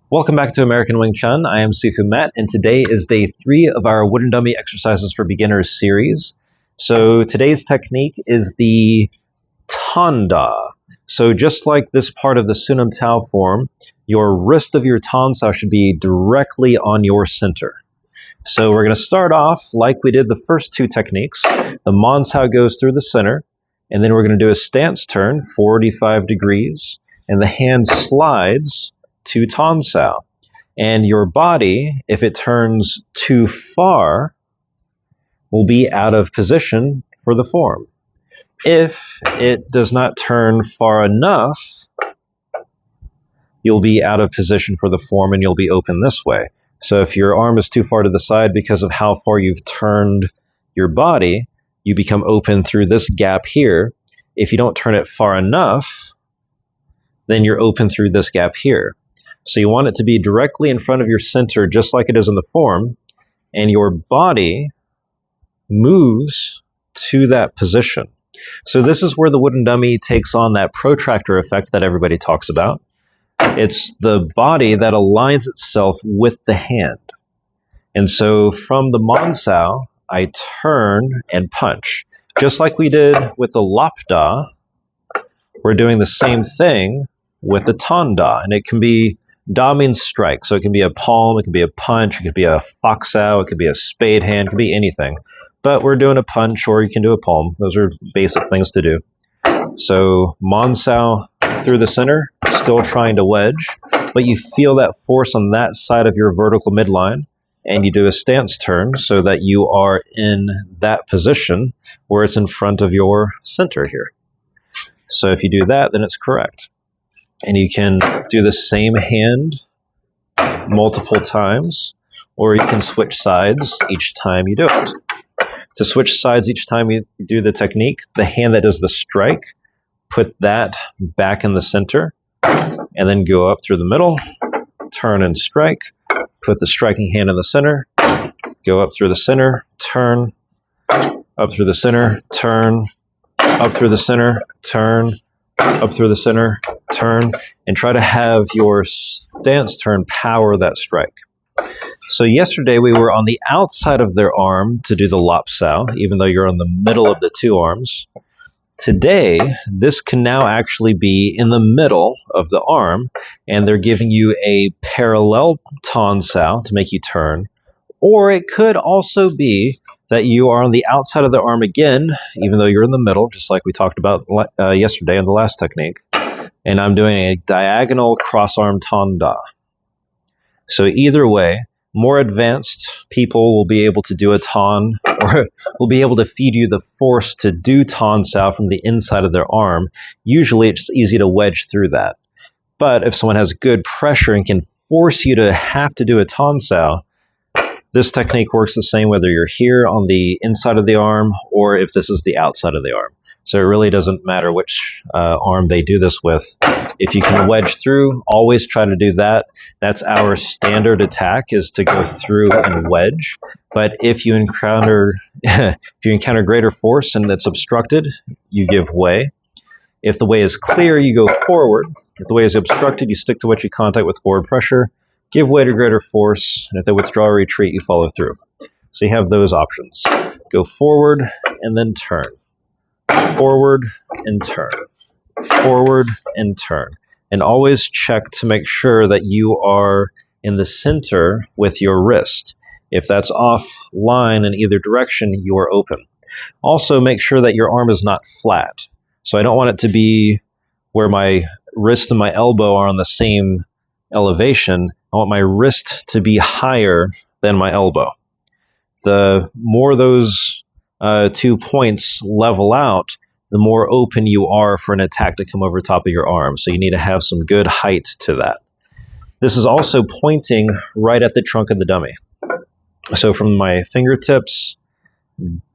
Welcome back to American Wing Chun. I am Sifu Matt, and today is day 3 of our Wooden Dummy Exercises for Beginners series. So today's technique is the Tanda. So just like this part of the Sunam Tao form, your wrist of your Tansao should be directly on your center. So we're going to start off like we did the first two techniques. The Mansao goes through the center, and then we're going to do a stance turn, 45 degrees, and the hand slides to Tansao. And your body, if it turns too far, will be out of position for the form. If it does not turn far enough, you'll be out of position for the form and you'll be open this way. So if your arm is too far to the side because of how far you've turned your body, you become open through this gap here. If you don't turn it far enough, then you're open through this gap here. So you want it to be directly in front of your center, just like it is in the form, and your body moves to that position. So this is where the wooden dummy takes on that protractor effect that everybody talks about. It's the body that aligns itself with the hand. And so from the Mansao, I turn and punch. Just like we did with the Lapda, we're doing the same thing with the Tanda, and it can be Da means strike, so it can be a palm, it can be a punch, it could be a foxao, it could be a spade hand, it could be anything. But we're doing a punch, or you can do a palm. Those are basic things to do. So Mansao through the center, still trying to wedge, but you feel that force on that side of your vertical midline, and you do a stance turn so that you are in that position where it's in front of your center here. So if you do that, then it's correct. And you can do the same hand multiple times, or you can switch sides each time you do it. To switch sides each time you do the technique, the hand that does the strike, put that back in the center, and then go up through the middle, turn and strike, put the striking hand in the center, go up through the center, turn, up through the center, turn, up through the center, turn, up through the center, turn, and try to have your stance turn power that strike. So yesterday we were on the outside of their arm to do the Lapsao, even though you're on the middle of the two arms. Today, this can now actually be in the middle of the arm, and they're giving you a parallel Tansao to make you turn, or it could also be that you are on the outside of the arm again, even though you're in the middle, just like we talked about yesterday in the last technique. And I'm doing a diagonal cross-arm Tanda. So either way, more advanced people will be able to do a Tan, or will be able to feed you the force to do Tansao from the inside of their arm. Usually it's easy to wedge through that. But if someone has good pressure and can force you to have to do a Tansao, this technique works the same whether you're here on the inside of the arm or if this is the outside of the arm. So it really doesn't matter which arm they do this with. If you can wedge through, always try to do that. That's our standard attack, is to go through and wedge. But if you encounter greater force and it's obstructed, you give way. If the way is clear, you go forward. If the way is obstructed, you stick to what you contact with forward pressure. Give way to greater force, and if they withdraw or retreat, you follow through. So you have those options. Go forward and then turn. Forward and turn. Forward and turn. And always check to make sure that you are in the center with your wrist. If that's off line in either direction, you are open. Also, make sure that your arm is not flat. So I don't want it to be where my wrist and my elbow are on the same elevation. I want my wrist to be higher than my elbow. The more those 2 points level out, the more open you are for an attack to come over top of your arm. So you need to have some good height to that. This is also pointing right at the trunk of the dummy. So from my fingertips,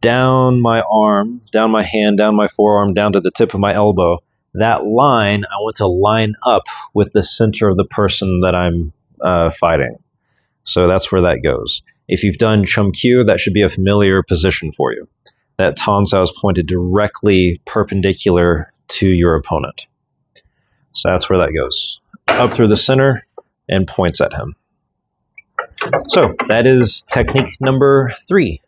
down my arm, down my hand, down my forearm, down to the tip of my elbow, that line, I want to line up with the center of the person that I'm fighting. So that's where that goes. If you've done Chum Kyu, that should be a familiar position for you. That Tansao is pointed directly perpendicular to your opponent. So that's where that goes. Up through the center, and points at him. So that is technique number 3.